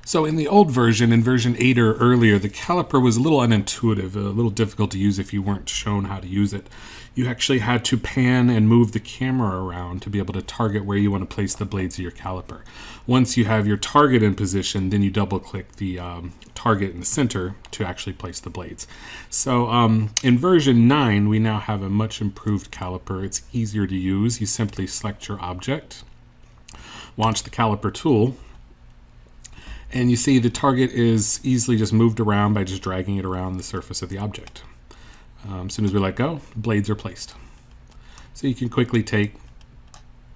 So in the old version, in version 8 or earlier, the caliper was a little unintuitive, a little difficult to use if you weren't shown how to use it. You actually had to pan and move the camera around to be able to target where you want to place the blades of your caliper. Once you have your target in position, then you double click the target in the center to actually place the blades. So in version 9, we now have a much improved caliper. It's easier to use. You simply select your object, launch the caliper tool, and you see the target is easily just moved around by just dragging it around the surface of the object. As soon as we let go, the blades are placed. So you can quickly take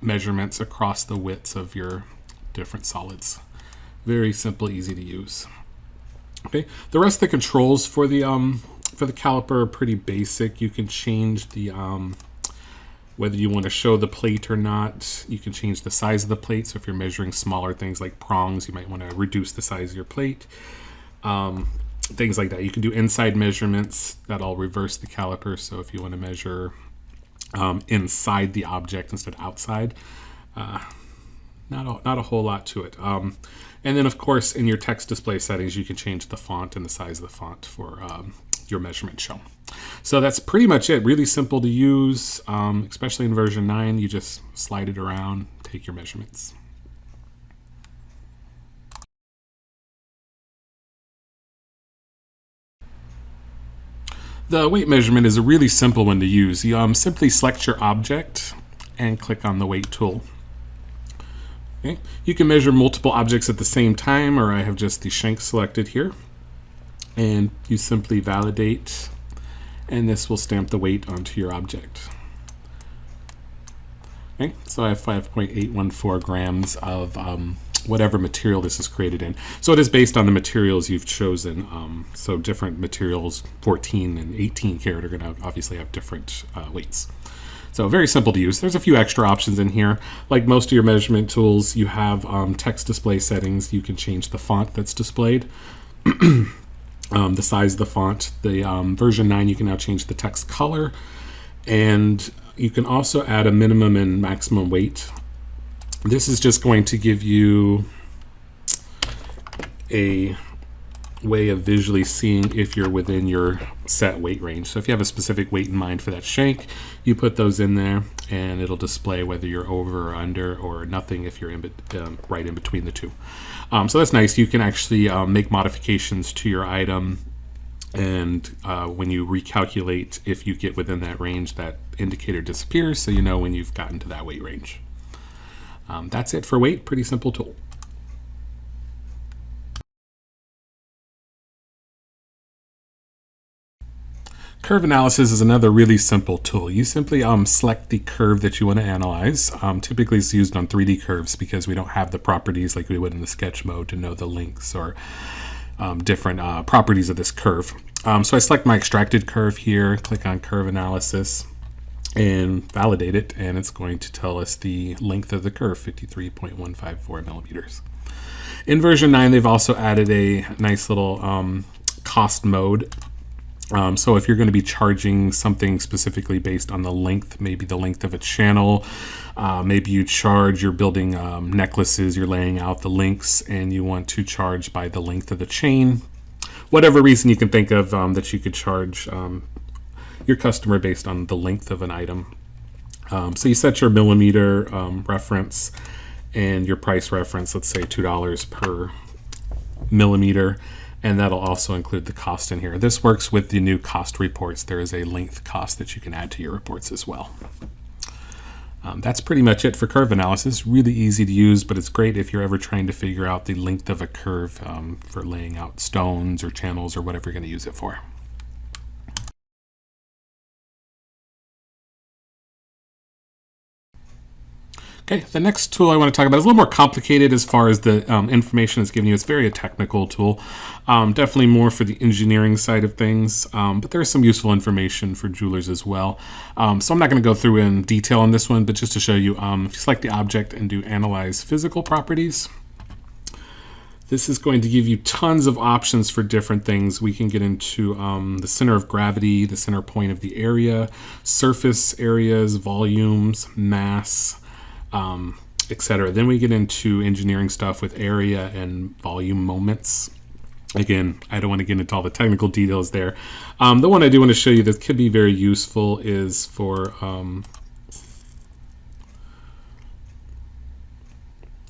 measurements across the widths of your different solids. Very simple, easy to use. Okay, the rest of the controls for the caliper are pretty basic. You can change the whether you want to show the plate or not. You can change the size of the plate. So if you're measuring smaller things like prongs, you might want to reduce the size of your plate. Things like that. You can do inside measurements. That'll reverse the caliper. So if you want to measure inside the object instead of outside, not a whole lot to it. And then of course in your text display settings, you can change the font and the size of the font for your measurement shown. So that's pretty much it. Really simple to use, especially in version 9. You just slide it around, take your measurements. The weight measurement is a really simple one to use. You simply select your object and click on the weight tool. Okay. You can measure multiple objects at the same time, or I have just the shank selected here. And you simply validate, and this will stamp the weight onto your object. Okay, so I have 5.814 grams of whatever material this is created in. So it is based on the materials you've chosen. So different materials, 14 and 18 karat, are going to obviously have different weights. So very simple to use. There's a few extra options in here. Like most of your measurement tools, you have text display settings. You can change the font that's displayed. The size of the font. The version 9, you can now change the text color, and you can also add a minimum and maximum weight. This is just going to give you a way of visually seeing if you're within your set weight range. So if you have a specific weight in mind for that shank, you put those in there and it'll display whether you're over or under, or nothing if you're right in between the two. So that's nice. You can actually make modifications to your item, and when you recalculate, if you get within that range, that indicator disappears, so you know when you've gotten to that weight range. That's it for weight. Pretty simple tool. Curve analysis is another really simple tool. You simply select the curve that you want to analyze. Typically it's used on 3D curves because we don't have the properties like we would in the sketch mode to know the lengths or different properties of this curve. So I select my extracted curve here, click on curve analysis, and validate it, and it's going to tell us the length of the curve, 53.154 millimeters. In version 9, they've also added a nice little cost mode. So if you're going to be charging something specifically based on the length, maybe the length of a channel, maybe you charge, you're building necklaces, you're laying out the links, and you want to charge by the length of the chain. Whatever reason you can think of that you could charge your customer based on the length of an item. So you set your millimeter reference and your price reference, let's say $2 per millimeter. And that'll also include the cost in here. This works with the new cost reports. There is a length cost that you can add to your reports as well. That's pretty much it for curve analysis. Really easy to use, but it's great if you're ever trying to figure out the length of a curve for laying out stones or channels or whatever you're going to use it for. Okay, the next tool I want to talk about is a little more complicated as far as the information it's giving you. It's very a technical tool, definitely more for the engineering side of things, but there's some useful information for jewelers as well. So I'm not going to go through in detail on this one, but just to show you, if you select the object and do analyze physical properties, this is going to give you tons of options for different things. We can get into the center of gravity, the center point of the area, surface areas, volumes, mass, etc. Then we get into engineering stuff with area and volume moments. Again, I don't want to get into all the technical details there. The one I do want to show you that could be very useful is for,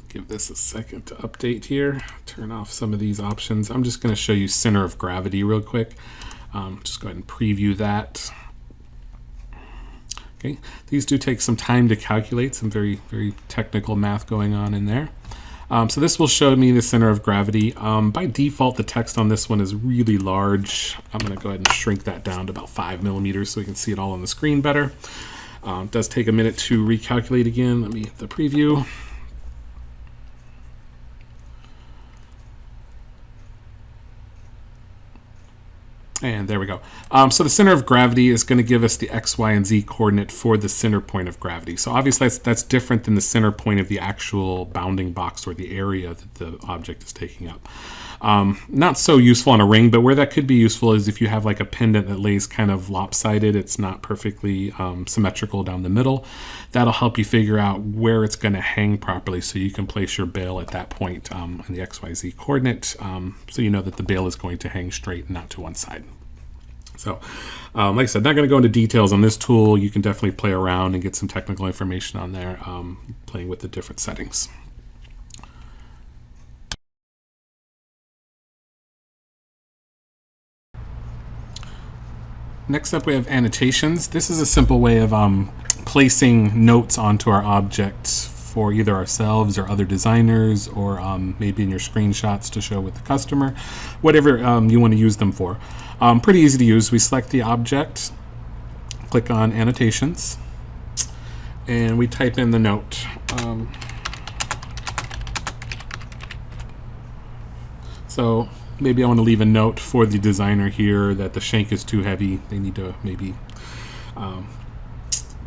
give this a second to update here, turn off some of these options. I'm just going to show you center of gravity real quick. Just go ahead and preview that. Okay, these do take some time to calculate, some very, very technical math going on in there. So this will show me the center of gravity. By default, the text on this one is really large. I'm going to go ahead and shrink that down to about 5 millimeters so we can see it all on the screen better. It does take a minute to recalculate again. Let me hit the preview. And there we go. So the center of gravity is going to give us the X, Y, and Z coordinate for the center point of gravity. So obviously that's different than the center point of the actual bounding box or the area that the object is taking up. Not so useful on a ring, but where that could be useful is if you have like a pendant that lays kind of lopsided, it's not perfectly symmetrical down the middle. That'll help you figure out where it's going to hang properly so you can place your bail at that point in the XYZ coordinate, so you know that the bail is going to hang straight and not to one side. So, like I said, not going to go into details on this tool. You can definitely play around and get some technical information on there, playing with the different settings. Next up, we have annotations. This is a simple way of placing notes onto our objects for either ourselves or other designers, or maybe in your screenshots to show with the customer, whatever you want to use them for. Pretty easy to use. We select the object, click on annotations, and we type in the note. So maybe I want to leave a note for the designer here that the shank is too heavy. They need to maybe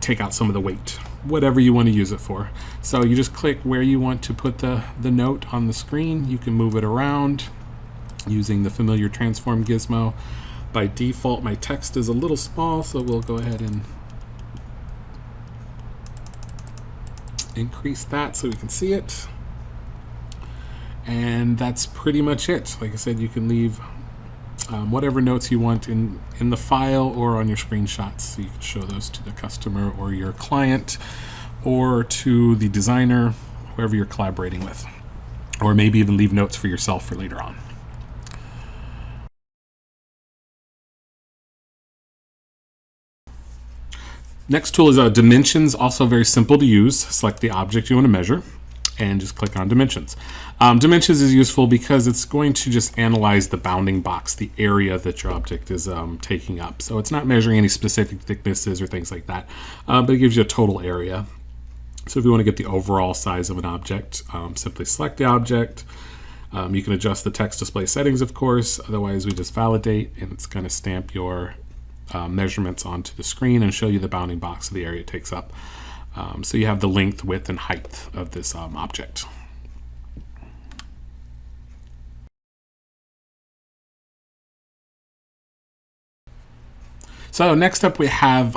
take out some of the weight, whatever you want to use it for. So you just click where you want to put the note on the screen. You can move it around using the familiar transform gizmo. By default, my text is a little small, so we'll go ahead and increase that so we can see it. And that's pretty much it. Like I said, you can leave whatever notes you want in the file or on your screenshots. So you can show those to the customer or your client or to the designer, whoever you're collaborating with. Or maybe even leave notes for yourself for later on. Next tool is dimensions, also very simple to use. Select the object you want to measure and just click on dimensions. Dimensions is useful because it's going to just analyze the bounding box, the area that your object is taking up. So it's not measuring any specific thicknesses or things like that, but it gives you a total area. So if you want to get the overall size of an object, simply select the object. You can adjust the text display settings, of course. Otherwise, we just validate, and it's going to stamp your measurements onto the screen and show you the bounding box of the area it takes up. So you have the length, width, and height of this object. So next up we have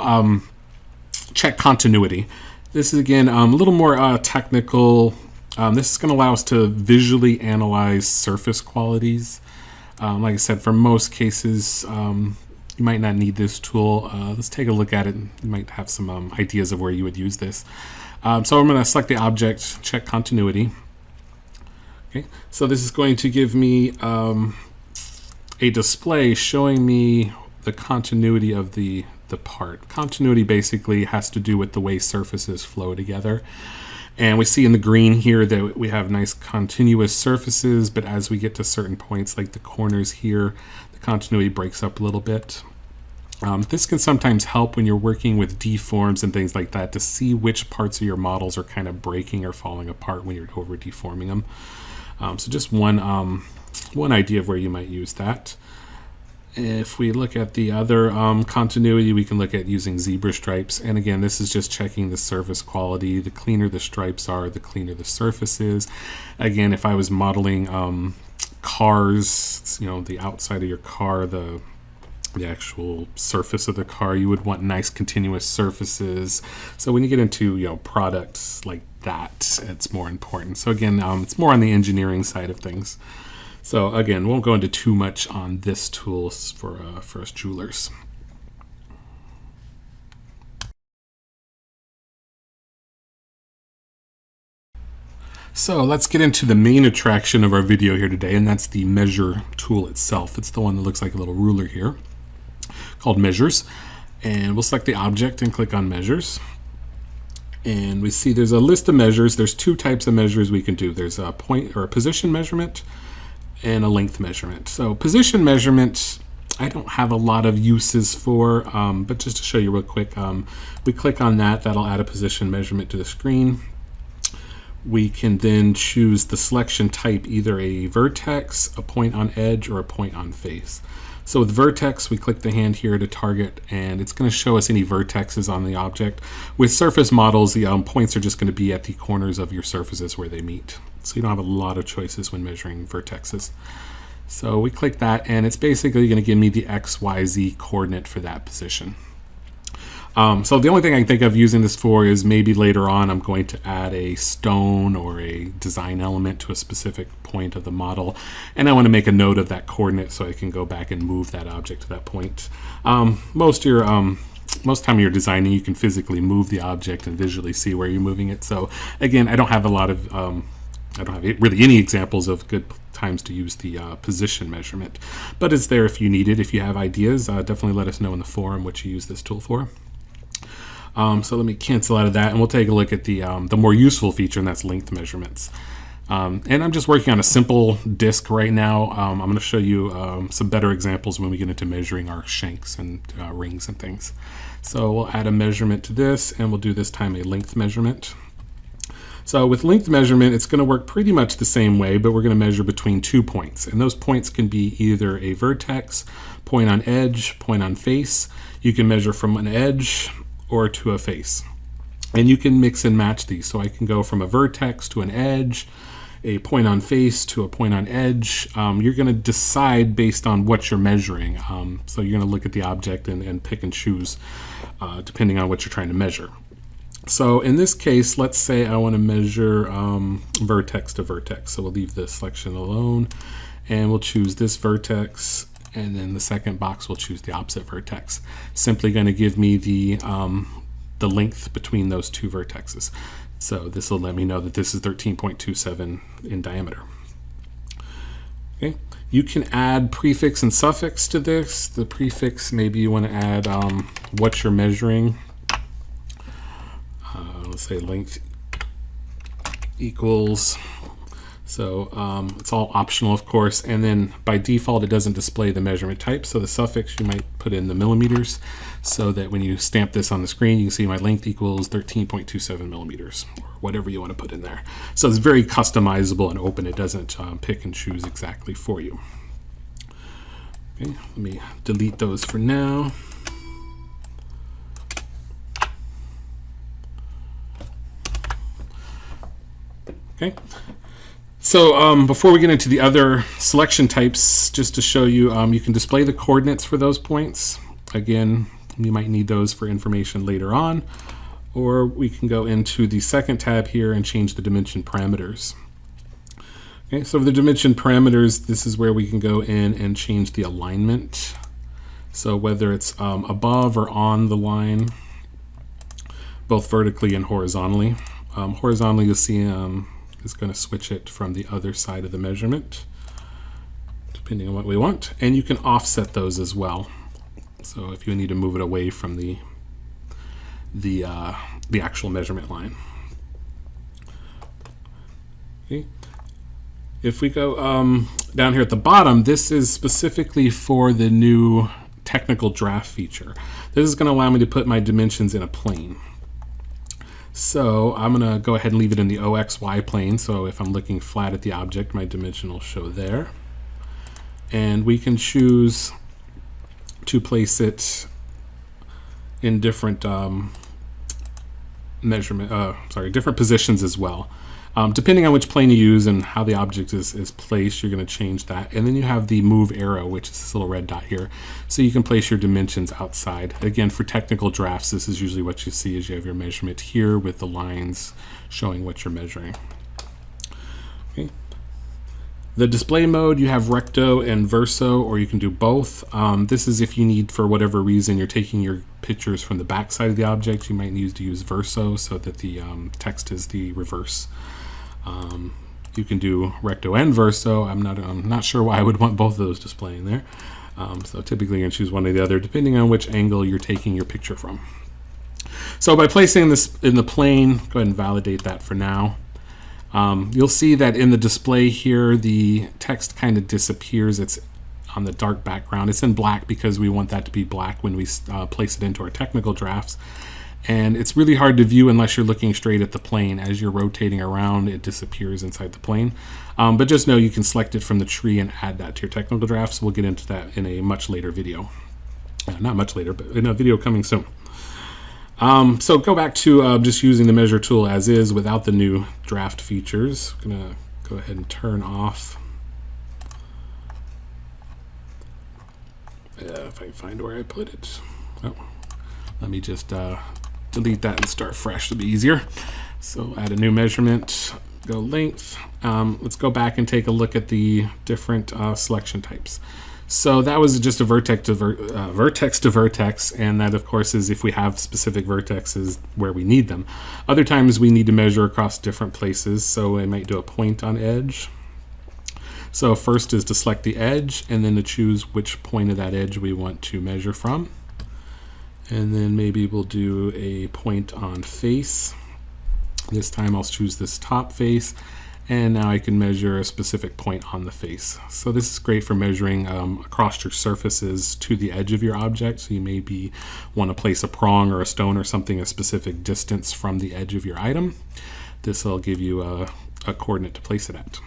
check continuity. This is again a little more technical. This is going to allow us to visually analyze surface qualities. Like I said, for most cases, you might not need this tool. Let's take a look at it. You might have some ideas of where you would use this. So I'm going to select the object, check continuity. Okay, so this is going to give me a display showing me the continuity of the part. Continuity basically has to do with the way surfaces flow together. And we see in the green here that we have nice continuous surfaces, but as we get to certain points like the corners here, the continuity breaks up a little bit. This can sometimes help when you're working with deforms and things like that to see which parts of your models are kind of breaking or falling apart when you're over deforming them. So just one idea of where you might use that. If we look at the other continuity, we can look at using zebra stripes. And again, this is just checking the surface quality. The cleaner the stripes are, the cleaner the surface is. Again, if I was modeling cars, you know, the outside of your car, the the actual surface of the car. You would want nice continuous surfaces. So when you get into products like that, it's more important. So again, it's more on the engineering side of things. So again, won't go into too much on this tool for us jewelers. So let's get into the main attraction of our video here today, and that's the measure tool itself. It's the one that looks like a little ruler here, called measures. And we'll select the object and click on measures. And we see there's a list of measures. There's two types of measures we can do. There's a point or a position measurement and a length measurement. So position measurement, I don't have a lot of uses for, but just to show you real quick, we click on that, that'll add a position measurement to the screen. We can then choose the selection type, either a vertex, a point on edge, or a point on face. So with vertex, we click the hand here to target, and it's going to show us any vertexes on the object. With surface models, the points are just going to be at the corners of your surfaces where they meet. So you don't have a lot of choices when measuring vertexes. So we click that, and it's basically going to give me the X, Y, Z coordinate for that position. So the only thing I can think of using this for is maybe later on I'm going to add a stone or a design element to a specific point of the model, and I want to make a note of that coordinate so I can go back and move that object to that point. Most time you're designing, you can physically move the object and visually see where you're moving it. So again, I don't have a lot of I don't have really any examples of good times to use the position measurement, but it's there if you need it. If you have ideas, definitely let us know in the forum what you use this tool for. So let me cancel out of that, and we'll take a look at the more useful feature, and that's length measurements. And I'm just working on a simple disc right now. I'm going to show you some better examples when we get into measuring our shanks and rings and things. So we'll add a measurement to this, and we'll do this time a length measurement. So with length measurement, it's going to work pretty much the same way, but we're going to measure between 2 points. And those points can be either a vertex, point on edge, point on face. You can measure from an edge or to a face. And you can mix and match these. So I can go from a vertex to an edge, a point on face to a point on edge. You're going to decide based on what you're measuring. So you're going to look at the object and pick and choose depending on what you're trying to measure. So in this case, let's say I want to measure vertex to vertex. So we'll leave this selection alone, and we'll choose this vertex, and then the second box we'll choose the opposite vertex. Simply going to give me the length between those two vertexes. So this will let me know that this is 13.27 in diameter. Okay. You can add prefix and suffix to this. The prefix, maybe you want to add what you're measuring. Let's say length equals. So it's all optional, of course, and then by default it doesn't display the measurement type. So the suffix you might put in the millimeters, so that when you stamp this on the screen, you can see my length equals 13.27 millimeters, or whatever you want to put in there. So it's very customizable and open. It doesn't pick and choose exactly for you. Okay, let me delete those for now. Okay. So before we get into the other selection types, just to show you, you can display the coordinates for those points. Again, you might need those for information later on, or we can go into the second tab here and change the dimension parameters. Okay, so for the dimension parameters, this is where we can go in and change the alignment. So whether it's above or on the line, both vertically and horizontally. Horizontally, you'll see is going to switch it from the other side of the measurement, depending on what we want. And you can offset those as well. So if you need to move it away from the actual measurement line. Okay. If we go down here at the bottom, this is specifically for the new technical draft feature. This is going to allow me to put my dimensions in a plane. So I'm going to go ahead and leave it in the OXY plane. So if I'm looking flat at the object, my dimension will show there. And we can choose to place it in different different positions as well. Depending on which plane you use and how the object is placed, you're going to change that. And then you have the move arrow, which is this little red dot here. So you can place your dimensions outside. Again, for technical drafts, this is usually what you see is you have your measurement here with the lines showing what you're measuring. Okay. The display mode, you have recto and verso, or you can do both. This is if you need, for whatever reason, you're taking your pictures from the back side of the object, you might need to use verso so that the text is the reverse. You can do recto and verso. I'm not sure why I would want both of those displaying there. So typically you're going to choose one or the other depending on which angle you're taking your picture from. So by placing this in the plane, go ahead and validate that for now. You'll see that in the display here, the text kind of disappears. It's on the dark background. It's in black because we want that to be black when we place it into our technical drafts. And it's really hard to view unless you're looking straight at the plane. As you're rotating around, it disappears inside the plane. But just know you can select it from the tree and add that to your technical drafts. We'll get into that in a much later video. Not much later, but in a video coming soon. So go back to just using the measure tool as is without the new draft features. I'm going to go ahead and turn off. If I can find where I put it. Oh, let me just delete that and start fresh. It'll be easier. So add a new measurement, go length. Let's go back and take a look at the different selection types. So that was just a vertex to vertex, and that of course is if we have specific vertexes where we need them. Other times we need to measure across different places, so I might do a point on edge. So first is to select the edge, and then to choose which point of that edge we want to measure from. And then maybe we'll do a point on face. This time I'll choose this top face. And now I can measure a specific point on the face. So this is great for measuring across your surfaces to the edge of your object. So you maybe want to place a prong or a stone or something a specific distance from the edge of your item. This will give you a coordinate to place it at.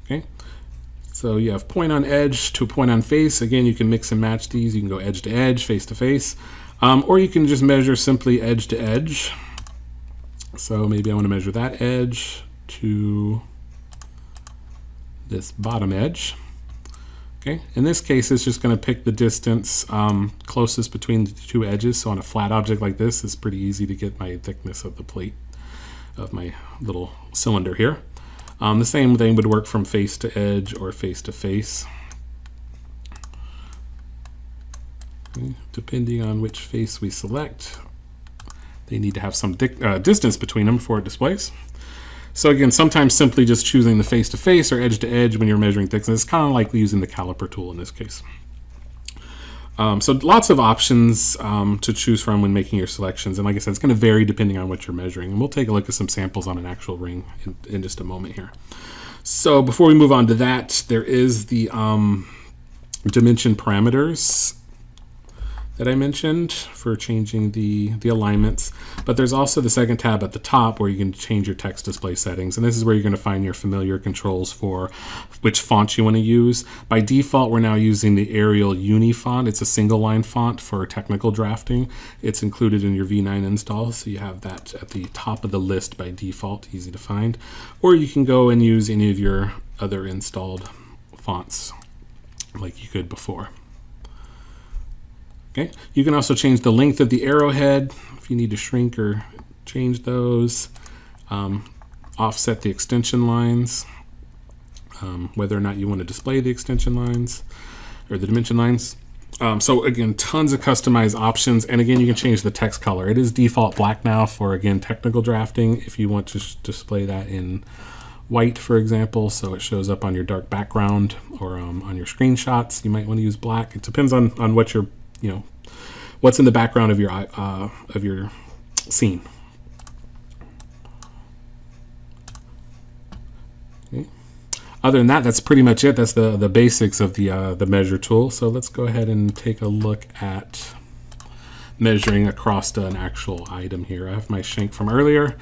Okay. So you have point on edge to point on face. Again, you can mix and match these. You can go edge to edge, face to face, or you can just measure simply edge to edge. So maybe I want to measure that edge to this bottom edge. Okay, in this case, it's just going to pick the distance closest between the two edges. So on a flat object like this, it's pretty easy to get my thickness of the plate of my little cylinder here. The same thing would work from face to edge or face to face. Okay, depending on which face we select, they need to have some distance between them before it displays. So again, sometimes simply just choosing the face to face or edge to edge when you're measuring thickness is kind of like using the caliper tool in this case. So lots of options to choose from when making your selections. And like I said, it's going to vary depending on what you're measuring. And we'll take a look at some samples on an actual ring in just a moment here. So before we move on to that, there is the dimension parameters that I mentioned for changing the alignments, but there's also the second tab at the top where you can change your text display settings, and this is where you're going to find your familiar controls for which font you want to use. By default, we're now using the Arial Uni font. It's a single line font for technical drafting. It's included in your V9 install, so you have that at the top of the list by default, easy to find, or you can go and use any of your other installed fonts like you could before. Okay. You can also change the length of the arrowhead if you need to shrink or change those. Offset the extension lines, whether or not you want to display the extension lines or the dimension lines. So again, tons of customized options. And again, you can change the text color. It is default black now for, again, technical drafting. If you want to display that in white, for example, so it shows up on your dark background or on your screenshots, you might want to use black. It depends on what you're what's in the background of your scene. Okay. Other than that, that's pretty much it. That's the basics of the measure tool. So let's go ahead and take a look at measuring across an actual item here. I have my shank from earlier.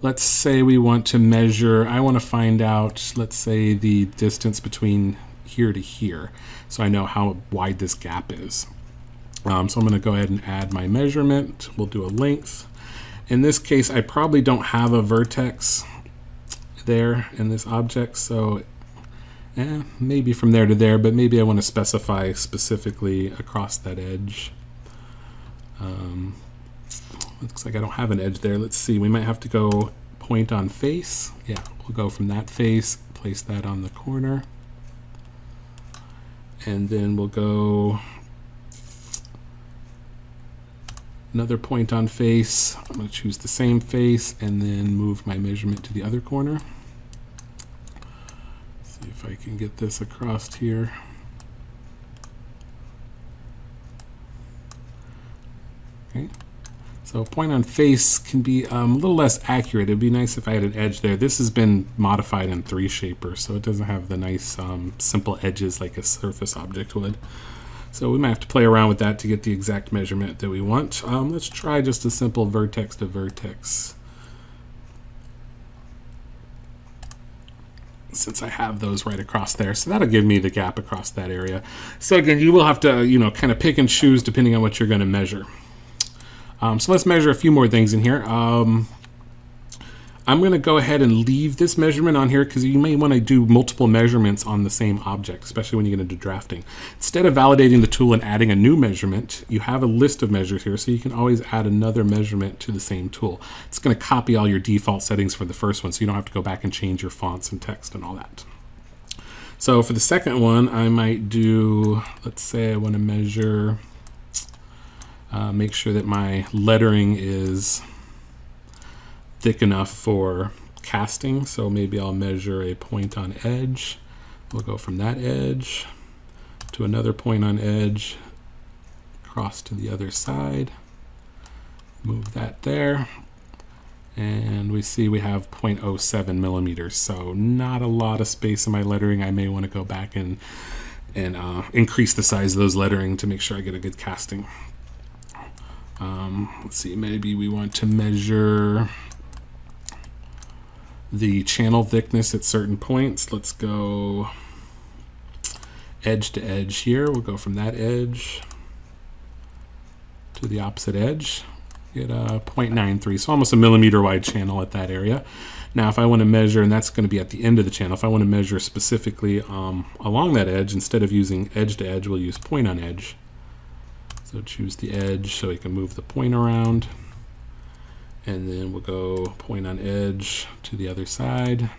Let's say we want to measure, I want to find out, let's say, the distance between here to here, so I know how wide this gap is. So I'm going to go ahead and add my measurement. We'll do a length. In this case, I probably don't have a vertex there in this object, so maybe from there to there, but maybe I want to specify specifically across that edge. Looks like I don't have an edge there. Let's see, we might have to go point on face. Yeah, we'll go from that face, place that on the corner, and then we'll go another point on face. I'm going to choose the same face and then move my measurement to the other corner. See if I can get this across here. Okay. So point on face can be a little less accurate. It'd be nice if I had an edge there. This has been modified in 3Shaper, so it doesn't have the nice simple edges like a surface object would. So we might have to play around with that to get the exact measurement that we want. Let's try just a simple vertex to vertex, since I have those right across there. So that'll give me the gap across that area. So again, you will have to, kind of pick and choose depending on what you're going to measure. So let's measure a few more things in here. I'm going to go ahead and leave this measurement on here because you may want to do multiple measurements on the same object, especially when you get into drafting. Instead of validating the tool and adding a new measurement, you have a list of measures here, so you can always add another measurement to the same tool. It's going to copy all your default settings for the first one, so you don't have to go back and change your fonts and text and all that. So for the second one, I might do, let's say I want to measure, make sure that my lettering is thick enough for casting, so maybe I'll measure a point on edge. We'll go from that edge to another point on edge, across to the other side, move that there, and we see we have 0.07 millimeters, so not a lot of space in my lettering. I may want to go back and increase the size of those lettering to make sure I get a good casting. Let's see, maybe we want to measure the channel thickness at certain points. Let's go edge to edge here. We'll go from that edge to the opposite edge. Get a 0.93, so almost a millimeter wide channel at that area. Now if I want to measure, and that's going to be at the end of the channel, if I want to measure specifically along that edge, instead of using edge to edge, we'll use point on edge. So choose the edge so we can move the point around, and then we'll go point on edge to the other side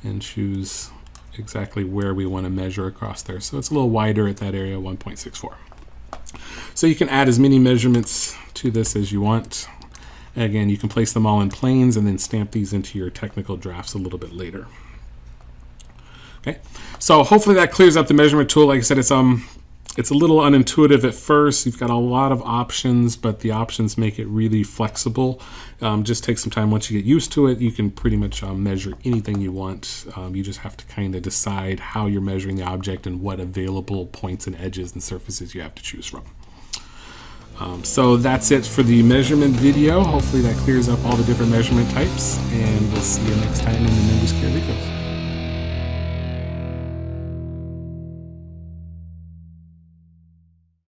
and choose exactly where we want to measure across there. So it's a little wider at that area, 1.64. So you can add as many measurements to this as you want. And again, you can place them all in planes and then stamp these into your technical drafts a little bit later. Okay, so hopefully that clears up the measurement tool. Like I said, it's a little unintuitive at first. You've got a lot of options, but the options make it really flexible. Just take some time. Once you get used to it, you can pretty much measure anything you want. You just have to kind of decide how you're measuring the object and what available points and edges and surfaces you have to choose from. So that's it for the measurement video. Hopefully that clears up all the different measurement types, and we'll see you next time in the Nimbus Care videos.